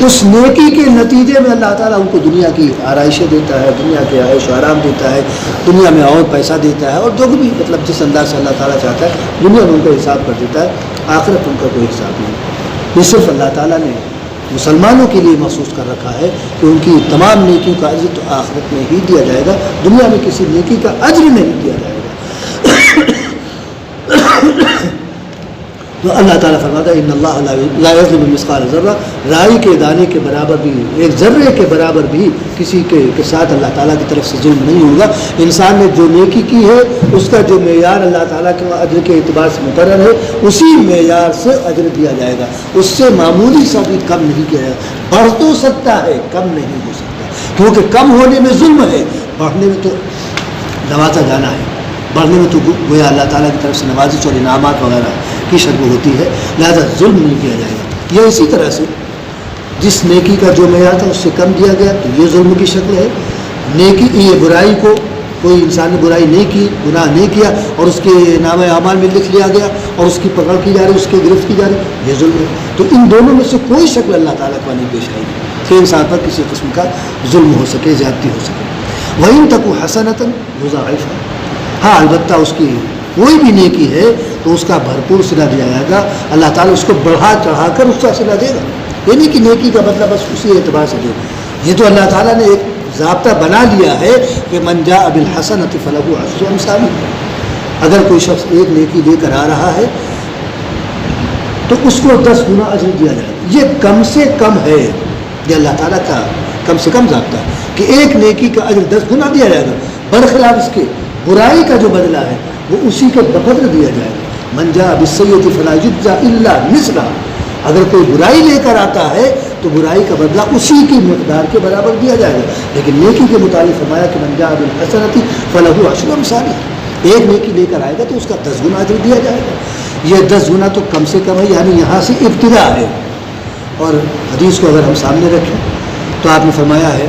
اس نیکی کے نتیجے میں اللہ تعالیٰ ان کو دنیا کی آرائشیں دیتا ہے، دنیا کے عیش و آرام دیتا ہے، دنیا میں اور پیسہ دیتا ہے، اور جو بھی مطلب جس انداز سے اللہ تعالیٰ چاہتا ہے دنیا میں ان کا حساب کر دیتا ہے. آخرت ان کا کوئی حساب نہیں. یہ صرف اللہ تعالیٰ نے مسلمانوں کے لیے محسوس کر رکھا ہے کہ ان کی تمام نیکیوں کا اجر تو آخرت میں ہی دیا جائے گا، دنیا میں کسی نیکی کا اجر نہیں دیا جائے گا. تو اللہ تعالیٰ فرماتا ہے ان اللہ لا یظلم مثقال ذرہ، رائی کے دانے کے برابر بھی، ایک ذرے کے برابر بھی کسی کے ساتھ اللہ تعالیٰ کی طرف سے ظلم نہیں ہوگا. انسان نے جو نیکی کی ہے اس کا جو معیار اللہ تعالیٰ کے اجر کے اعتبار سے مقرر ہے اسی معیار سے اجر دیا جائے گا. اس سے معمولی سا بھی کم نہیں کیا جائے گا. بڑھ تو سکتا ہے، کم نہیں ہو سکتا، کیونکہ کم ہونے میں ظلم ہے، بڑھنے میں تو نوازا جانا ہے. بڑھنے میں تو گویا اللہ تعالیٰ کی طرف سے نوازش اور انعامات وغیرہ کی شرط ہوتی ہے، لہذا ظلم نہیں کیا جائے گا. یہ اسی طرح سے جس نیکی کا جو معیار تھا اس سے کم دیا گیا تو یہ ظلم کی شکل ہے. نیکی یہ برائی کو، کوئی انسان نے برائی نہیں کی، گناہ نہیں کیا اور اس کے نام اعمال میں لکھ لیا گیا اور اس کی پکڑ کی جا رہی، اس کی گرفت کی جا رہی، یہ ظلم ہے. تو ان دونوں میں سے کوئی شکل اللہ تعالیٰ کو نہیں پیش آئی کہ انسان پر کسی قسم کا ظلم ہو سکے، زیادتی ہو سکے. وَإِن تَكُ حَسَنَةً يُضَاعِفْهَا، ہاں البتہ اس کی کوئی بھی نیکی ہے تو اس کا بھرپور صلہ دیا جائے گا. اللہ تعالیٰ اس کو بڑھا چڑھا کر اس کا صلہ دے گا. یہ نہیں کہ نیکی کا مطلب بس اسی اعتبار سے دے. یہ تو اللہ تعالیٰ نے ایک ضابطہ بنا لیا ہے کہ من جاء بالحسنۃ فلہ عشر امثالها، اگر کوئی شخص ایک نیکی لے کر آ رہا ہے تو اس کو 10 گنا اجر دیا جائے گا. یہ کم سے کم ہے، یہ اللہ تعالیٰ کا کم سے کم ضابطہ ہے کہ ایک نیکی کا اجر 10 گنا دیا جائے گا، برخلاف اس کے برائی کا جو بدلہ ہے وہ اسی کے بقدر دیا جائے گا. من جاء بالسیئۃ فلا یجزی الا مثلها، اگر کوئی برائی لے کر آتا ہے تو برائی کا بدلہ اسی کی مقدار کے برابر دیا جائے گا. لیکن نیکی کے متعلق فرمایا کہ من جاء بالحسنۃ فلہ عشر امثالها، ایک نیکی لے کر آئے گا تو اس کا 10 گنا اجر دیا جائے گا. یہ 10 گنا تو کم سے کم ہے، یعنی یہاں سے ابتدا ہے. اور حدیث کو اگر ہم سامنے رکھیں تو آپ نے فرمایا ہے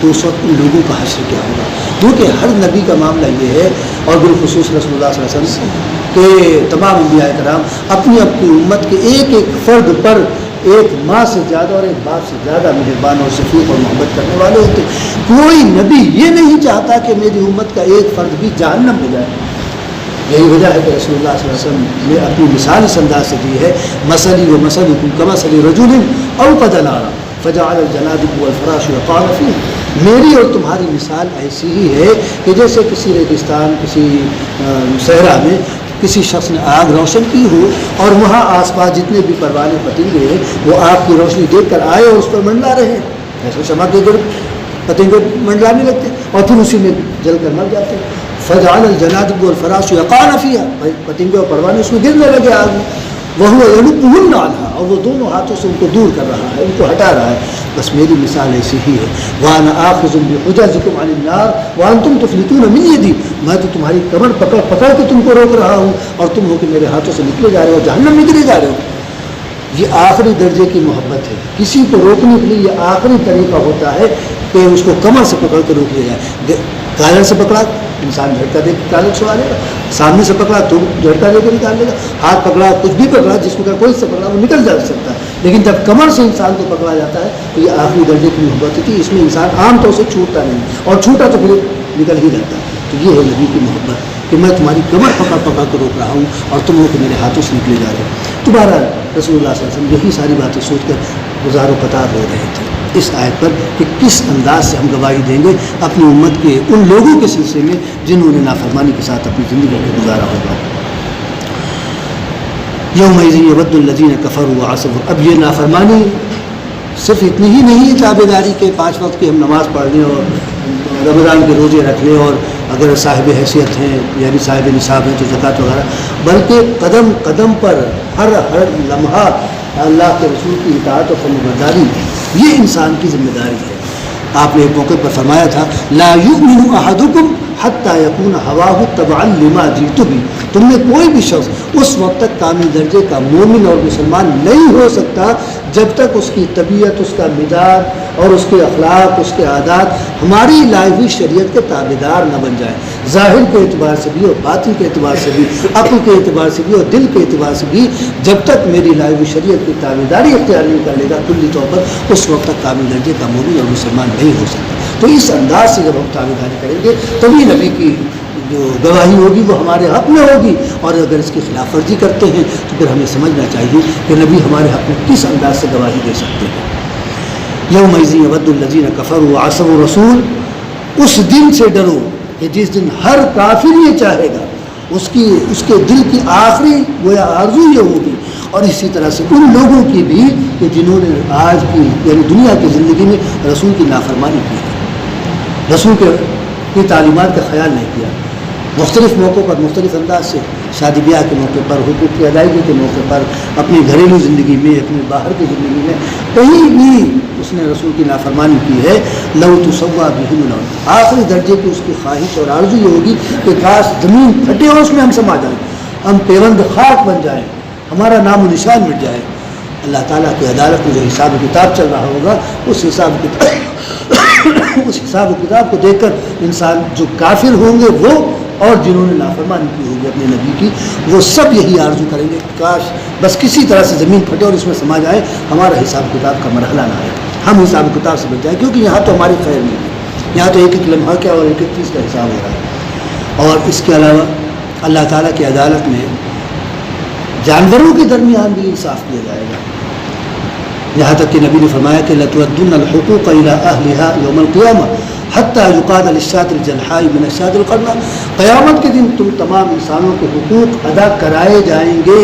تو اس وقت ان لوگوں کا حشر کیا ہوگا. کیونکہ ہر نبی کا معاملہ یہ ہے، اور بالخصوص رسول اللہ صلی اللہ علیہ وسلم کہ تمام انبیاء کرام اپنی اپنی امت کے ایک ایک فرد پر ایک ماں سے زیادہ اور ایک باپ سے زیادہ مہربان اور شفیق اور محبت کرنے والے ہوتے. کوئی نبی یہ نہیں چاہتا کہ میری امت کا ایک فرد بھی جہنم میں جائے. یہی وجہ ہے کہ رسول اللہ صلی اللہ علیہ وسلم نے اپنی مثال اس انداز سے دی ہے، مثلی و مثلکم کمثل رجل اوقد نارا فجعل الجنادب والفراش يقعن فيه. میری اور تمہاری مثال ایسی ہی ہے کہ جیسے کسی ریگستان، کسی صحرا میں کسی شخص نے آگ روشن کی ہو اور وہاں آس پاس جتنے بھی پروانے پتنگے ہیں وہ آگ کی روشنی دیکھ کر آئے اور اس پر منڈلا رہے ہیں. ایسے شمع کے گرد پتنگے منڈلانے لگتے اور پھر اسی میں جل کر مر جاتے. فجعل الجنادب والفراش يقعن فيها، پتنگے اور پروانے اس میں گرنے لگے آگ میں. وهو يلقهن عنها، اور وہ دونوں ہاتھوں سے ان کو دور کر رہا ہے، ان کو ہٹا رہا ہے. بس میری مثال ایسی ہی ہے. وانا آخذ بحجزكم عن النار وانتم تفلتون من يدي، میں تو تمہاری کمر پکڑ پکڑ کے تم کو روک رہا ہوں اور تم ہو کہ میرے ہاتھوں سے نکلے جا رہے ہو، جہنم میں گرے جا رہے ہو. یہ آخری درجے کی محبت ہے. کسی کو روکنے کے لیے یہ آخری طریقہ ہوتا ہے کہ اس کو کمر سے پکڑ کے روک لیا جائے. کالر سے پکڑا انسان جھٹکا دے کے کالر چھوڑا لے گا، سامنے سے پکڑا تو جھٹکا دے کے نکال لے گا، ہاتھ پکڑا کچھ بھی پکڑا جس کو کوئی سے پکڑا وہ نکل جا سکتا ہے. لیکن جب کمر سے انسان کو پکڑا جاتا ہے تو یہ آخری درجے کی محبت ہوتی ہے. اس میں انسان عام طور سے چھوٹتا نہیں، اور چھوٹا تو پھر نکل ہی جاتا ہے. تو یہ ہے نبی کی محبت کہ میں تمہاری کمر پکڑ پکڑ کر روک رہا ہوں اور تم لوگ میرے ہاتھوں سے نکلے جا رہے ہو. دوبارہ رسول اللہ صلی اللہ علیہ وسلم یہی ساری باتیں سوچ کر گزار و قطار ہو رہے تھے اس آیت پر کہ کس انداز سے ہم گواہی دیں گے اپنی امت کے ان لوگوں کے سلسلے میں جنہوں نے نافرمانی کے ساتھ اپنی زندگی کو گزارا ہوگا. یومئذ یود الذین کفروا وعصوا، اب یہ نافرمانی صرف اتنی ہی نہیں تابع داری کے 5 وقت کی ہم نماز پڑھ لیں اور رمضان کے روزے رکھ لیں اور اگر صاحب حیثیت ہیں یعنی صاحب نصاب ہیں تو زکوٰۃ وغیرہ، بلکہ قدم قدم پر ہر لمحہ اللہ کے رسول کی اطاعت و فرمانبرداری یہ انسان کی ذمہ داری ہے. آپ نے ایک موقع پر فرمایا تھا لا یؤمن احدکم حتی یکون ہواہ تبعا لما جئت بہ، تم میں کوئی بھی شخص اس وقت تک کامل درجے کا مومن اور مسلمان نہیں ہو سکتا جب تک اس کی طبیعت، اس کا مزاج اور اس کے اخلاق، اس کے عادات ہماری لائی ہوئی شریعت کے تابع دار نہ بن جائیں. ظاہر کے اعتبار سے بھی اور باطن کے اعتبار سے بھی، عقل کے اعتبار سے بھی اور دل کے اعتبار سے بھی جب تک میری لائی ہوئی شریعت کی تابع داری اختیار نہیں کر لے گا کلی طور پر، اس وقت تک کامل درجے کا مومن اور مسلمان نہیں ہو سکتا. تو اس انداز سے جب ہم تابع داری کریں گے تبھی نبی کی جو گواہی ہوگی وہ ہمارے حق میں ہوگی. اور اگر اس کی خلاف ورزی کرتے ہیں تو پھر ہمیں سمجھنا چاہیے کہ نبی ہمارے حق میں کس انداز سے گواہی دے سکتے ہیں. یومئذ یود الذین کفروا وعصوا الرسول، اس دن سے ڈرو کہ جس دن ہر کافر یہ چاہے گا، اس کے دل کی آخری گویا آرزو یہ ہوگی. اور اسی طرح سے ان لوگوں کی بھی کہ جنہوں نے آج کی یعنی دنیا کی زندگی میں رسول کی نافرمانی کی ہے، رسول کی تعلیمات کا خیال نہیں کیا، مختلف موقعوں پر مختلف انداز سے شادی بیاہ کے موقع پر، حقوق کی ادائیگی کے موقع پر، اپنی گھریلو زندگی میں، اپنی باہر کی زندگی میں کہیں بھی اس نے رسول کی نافرمانی کی ہے. لو تسویٰ بہم الارض، آخری درجے کی اس کی خواہش اور آرزو یہ ہوگی کہ کاش زمین پھٹے اور اس میں ہم سما جائیں، ہم پیوند خاک بن جائیں، ہمارا نام و نشان مٹ جائے. اللہ تعالیٰ کی عدالت میں جو حساب و کتاب چل رہا ہوگا اس حساب و کتاب کو دیکھ کر انسان جو کافر ہوں گے وہ اور جنہوں نے نافرمانی کی ہوگی اپنے نبی کی، وہ سب یہی آرزو کریں گے کاش بس کسی طرح سے زمین پھٹے اور اس میں سما جائے، ہمارا حساب کتاب کا مرحلہ نہ آئے، ہم حساب کتاب سے بچ جائیں. کیونکہ یہاں تو ہماری خیر نہیں ہے، یہاں تو ایک ایک لمحہ کیا اور ایک ایک چیز کا حساب ہو رہا ہے. اور اس کے علاوہ اللہ تعالیٰ کی عدالت میں جانوروں کے درمیان بھی انصاف کیا جائے گا. یہاں تک کہ نبی نے فرمایا کہ لَتُؤَدُّنَّ الْحُقُوقَ إِلَىٰ أَهْلِهَا يَوْمَ الْقِيَامَةِ حَتَّىٰ يُقَادَ لِلشَّاةِ الْجَلْحَاءِ مِنَ الشَّاةِ الْقَرْنَىٰ، قیامت کے دن تم تمام انسانوں کے حقوق ادا کرائے جائیں گے،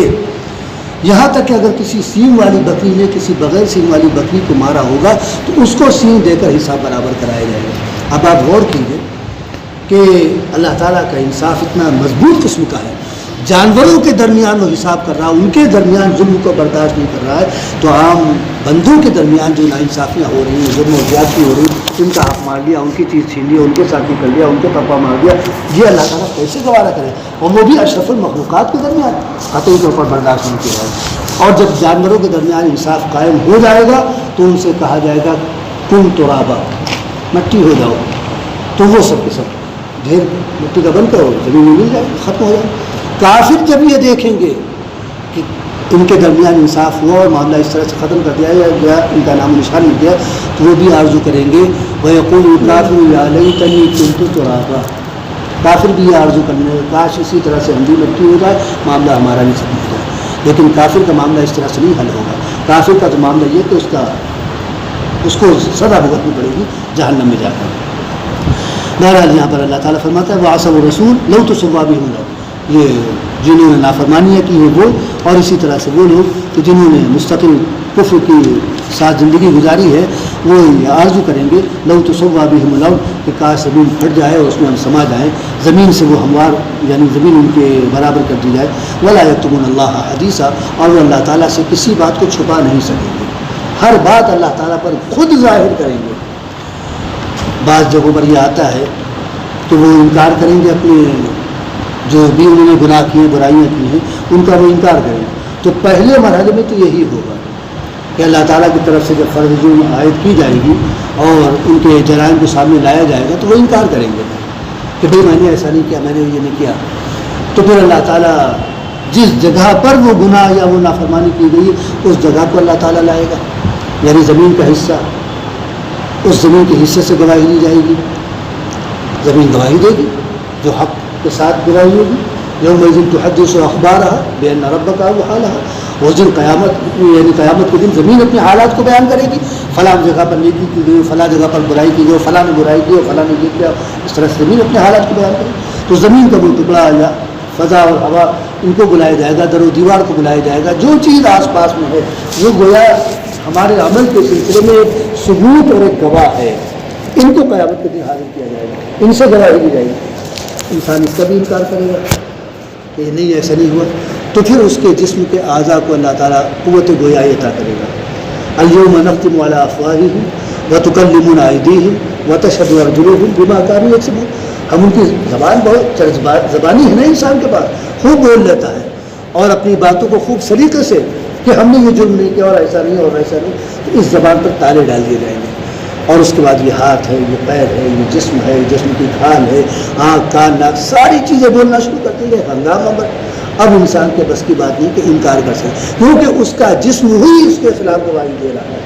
یہاں تک کہ اگر کسی سینگ والی بکری نے کسی بغیر سینگ والی بکری کو مارا ہوگا تو اس کو سینگ دے کر حساب برابر کرایا جائے گا. اب آپ غور کیجیے کہ اللہ تعالیٰ کا انصاف اتنا مضبوط قسم کا ہے، جانوروں کے درمیان وہ حساب کر رہا ہے، ان کے درمیان ظلم کو برداشت نہیں کر رہا ہے، تو عام بندوں کے درمیان جو ناانصافیاں ہو رہی ہیں، ظلم و زیادتی ہو رہی ہے، ان کا حق مار لیا، ان کی چیز چھین لیا، ان کے ساتھی کر لیا، ان کے پپا مار دیا، یہ اللہ تعالیٰ کیسے گوارا کرے؟ اور وہ بھی اشرف المخلوقات کے درمیان قطعی طور پر برداشت نہیں کیا جائے گا. اور جب جانوروں کے درمیان انصاف قائم ہو جائے گا تو ان سے کہا جائے گا کن ترابا، مٹی ہو جاؤ، تو وہ سب کے سب ڈھیر مٹی کا بن کر زمین میں مل جائے، ختم ہو جائے۔ کافر جب یہ دیکھیں گے کہ ان کے درمیان انصاف ہوا اور معاملہ اس طرح سے ختم کر دیا یا ان کا نام و نشان مل گیا، تو وہ بھی آرزو کریں گے وَيَقُولُ الْكَافِرُ يَا لَيْتَنِي كُنتُ تُرَابًا، کافر بھی یہ آرزو کرنے لگے کاش اسی طرح سے ہم بھی مٹی ہو جائے، معاملہ ہمارا بھی ختم ہو جائے۔ لیکن کافر کا معاملہ اس طرح سے نہیں حل ہوگا۔ کافر کا تو معاملہ یہ کہ اس کو سزا بھگتنی پڑے گی جہنم میں جا کر۔ بہرحال یہاں پر اللہ تعالیٰ فرماتا ہے وَعَصَوْا الرَّسُولَ لَوْ تُسَوَّىٰ بِهِمُ الْأَرْضُ، یہ جنہوں نے نافرمانیاں کی ہیں وہ، اور اسی طرح سے وہ لوگ کہ جنہوں نے مستقل کفر کی ساتھ زندگی گزاری ہے، وہ آرزو کریں گے لَوْ تُسَوَّىٰ بِهِمُ الْأَرْضُ کہ کاش زمین پھٹ جائے اور اس میں ہم سما جائیں، زمین سے وہ ہموار یعنی زمین ان کے برابر کر دی جائے۔ وَلَا يَكْتُمُونَ اللَّهَ حَدِيثًا، اور وہ اللہ تعالیٰ سے کسی بات کو چھپا نہیں سکیں گے، ہر بات اللہ تعالیٰ پر خود ظاہر کریں گے۔ بعض جگہوں پر یہ آتا ہے کہ وہ انکار کریں گے اپنے جو بھی انہوں نے گناہ کیے برائیاں کی ہیں ان کا وہ انکار کریں، تو پہلے مرحلے میں تو یہی ہوگا کہ اللہ تعالیٰ کی طرف سے جب فرض جرم عائد کی جائے گی اور ان کے جرائم کو سامنے لایا جائے گا تو وہ انکار کریں گے کہ بھئی میں نے ایسا نہیں کیا، میں نے یہ نہیں کیا۔ تو پھر اللہ تعالیٰ جس جگہ پر وہ گناہ یا وہ نافرمانی کی گئی اس جگہ کو اللہ تعالیٰ لائے گا، یعنی زمین کا حصہ، اس زمین کے حصے سے گواہی لی جائے گی، زمین گواہی دے گی جو حق کے ساتھ گواہی ہوگی۔ یومئذ تحدث اخبارها بان ربک وحالها، اس دن قیامت یعنی قیامت کے دن زمین اپنے حالات کو بیان کرے گی، فلاں جگہ پر نیکی کی گئی، فلاں جگہ پر برائی کی گئی، فلاں نے برائی کی اور فلاں نے یہ کیا، اس طرح سے زمین اپنے حالات کو بیان کرے گی۔ تو زمین کا وہ ٹکڑا یا فضا اور ہوا ان کو بلایا جائے گا، در و دیوار کو بلایا جائے گا، جو چیز آس پاس میں ہے وہ گویا ہمارے عمل کے سلسلے میں ایک ثبوت اور ایک گواہ ہے، ان کو قیامت کے دن حاضر کیا جائے گا، ان سے گواہی لی جائے گی۔ انسان اس کا بھی انکار کرے گا کہ نہیں ایسا نہیں ہوا، تو پھر اس کے جسم کے اعضاء کو اللہ تعالیٰ قوت گویائی عطا کرے گا۔ الیوم نختم علی افواہہم وتکلمنا ایدیہم وتشہد ارجلہم بما کانوا یکسبون، ہم ان کی زبان بہت زبانی ہے نا، انسان کے پاس خوب بول لیتا ہے اور اپنی باتوں کو خوب سلیقے سے کہ ہم نے یہ جرم نہیں کیا اور ایسا نہیں اور ایسا نہیں، تو اس زبان پر تالے ڈال دیے جائیں گے۔ اور اس کے بعد یہ ہاتھ ہے، یہ پیر ہے، یہ جسم ہے، جسم کی کھال ہے، آنکھ کان ناک ساری چیزیں بولنا شروع کرتی ہیں، ہنگامہ بر۔ اب انسان کے بس کی بات نہیں کہ انکار کر سکے، کیونکہ اس کا جسم ہی اس کے خلاف گواہی دے رہا ہے۔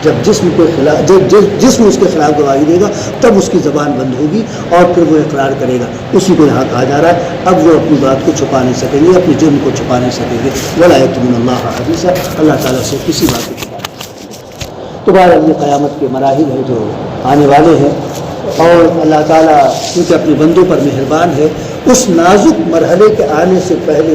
جب جسم اس کے خلاف گواہی دے گا تب اس کی زبان بند ہوگی اور پھر وہ اقرار کرے گا، اسی کو یہاں کہا جا رہا ہے اب وہ اپنی بات کو چھپا نہیں سکیں گے، اپنے جرم کو چھپا نہیں سکیں گے۔ وَلَا يَكْتُمُونَ اللَّهَ حَدِيثًا، اللہ تعالیٰ سے کسی بات کو چھپا نہیں سکیں گے۔ تو بہرحال یہ قیامت کے مراحل ہیں جو آنے والے ہیں، اور اللہ تعالیٰ کیونکہ اپنے بندوں پر مہربان ہے، اس نازک مرحلے کے آنے سے پہلے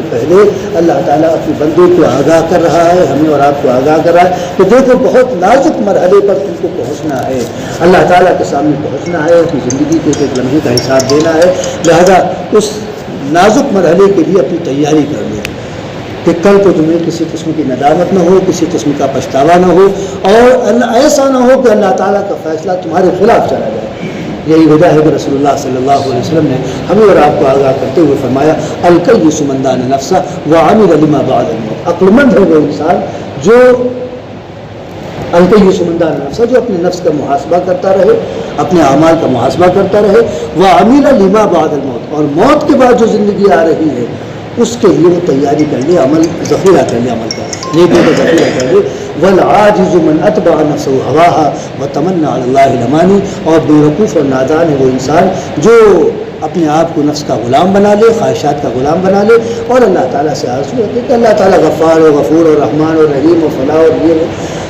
اللہ تعالیٰ اپنے بندوں کو آگاہ کر رہا ہے، ہمیں اور آپ کو آگاہ کر رہا ہے کہ دیکھو بہت نازک مرحلے پر تم کو پہنچنا ہے، اللہ تعالیٰ کے سامنے پہنچنا ہے، اپنی زندگی کے ایک لمحے کا حساب دینا ہے، لہذا اس نازک مرحلے کے لیے اپنی تیاری کر لیں کہ کل کو تمہیں کسی قسم کی ندامت نہ ہو، کسی قسم کا پچھتاوا نہ ہو، اور ایسا نہ ہو کہ اللہ تعالیٰ کا فیصلہ تمہارے خلاف چلا جائے۔ یہی وجہ ہے کہ رسول اللہ صلی اللہ علیہ وسلم نے ہمیں اور آپ کو آگاہ کرتے ہوئے فرمایا الکیس من دان نفسہ وعمل لما بعد الموت، عقل مند ہے وہ انسان جو الکیس من دان نفسہ، جو اپنے نفس کا محاسبہ کرتا رہے، اپنے اعمال کا محاسبہ کرتا رہے، وعمل لما بعد الموت، اور موت کے بعد جو زندگی آ رہی ہے اس کے لیے وہ تیاری کر لے، عمل ذخیرہ کر لے، عمل کا نیکی کا ذخیرہ کر لے۔ والعاجز من اتبع نفسه هواها وتمنى على الله الاماني، اور بیوقوف اور نادان ہے وہ انسان جو اپنے آپ کو نفس کا غلام بنا لے، خواہشات کا غلام بنا لے، اور اللہ تعالیٰ سے آرزو رکھے کہ اللہ تعالیٰ غفار و غفور اور رحمان اور رحیم و فلاح اور یہ ہے،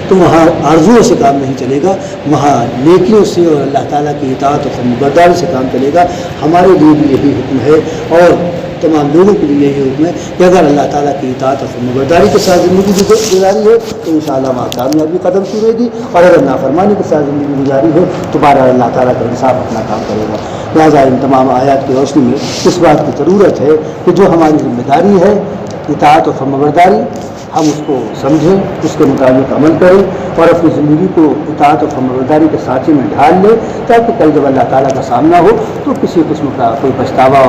تو وہاں آرزوؤں سے کام نہیں چلے گا، وہاں نیکیوں سے اور اللہ تعالیٰ کی اطاعت اور فرمانبرداری سے کام چلے گا۔ ہمارے لیے بھی یہی حکم ہے اور تمام لوگوں کے لیے یہی حکم ہے کہ اگر اللہ تعالیٰ کی اطاعت اور فرمانبرداری کے ساتھ زندگی گزاری ہے تو انشاءاللہ وہاں کامیابی قدم چنے گی، اور اگر نافرمانی کے ساتھ زندگی گزاری ہے تو بہرحال اللہ تعالیٰ کا انصاف اپنا کام کرے گا۔ لہٰذا ان تمام آیات کی روشنی میں اس بات کی ضرورت ہے کہ جو ہماری ذمہ داری ہے اطاعت اور فرمانبرداری، ہم اس کو سمجھیں، اس کے مطابق عمل کریں اور اپنی زندگی کو اطاعت اور فرمانبرداری کے سانچے میں ڈھال لیں، تاکہ کل جب اللہ تعالیٰ کا سامنا ہو تو کسی قسم کا کوئی پچھتاوا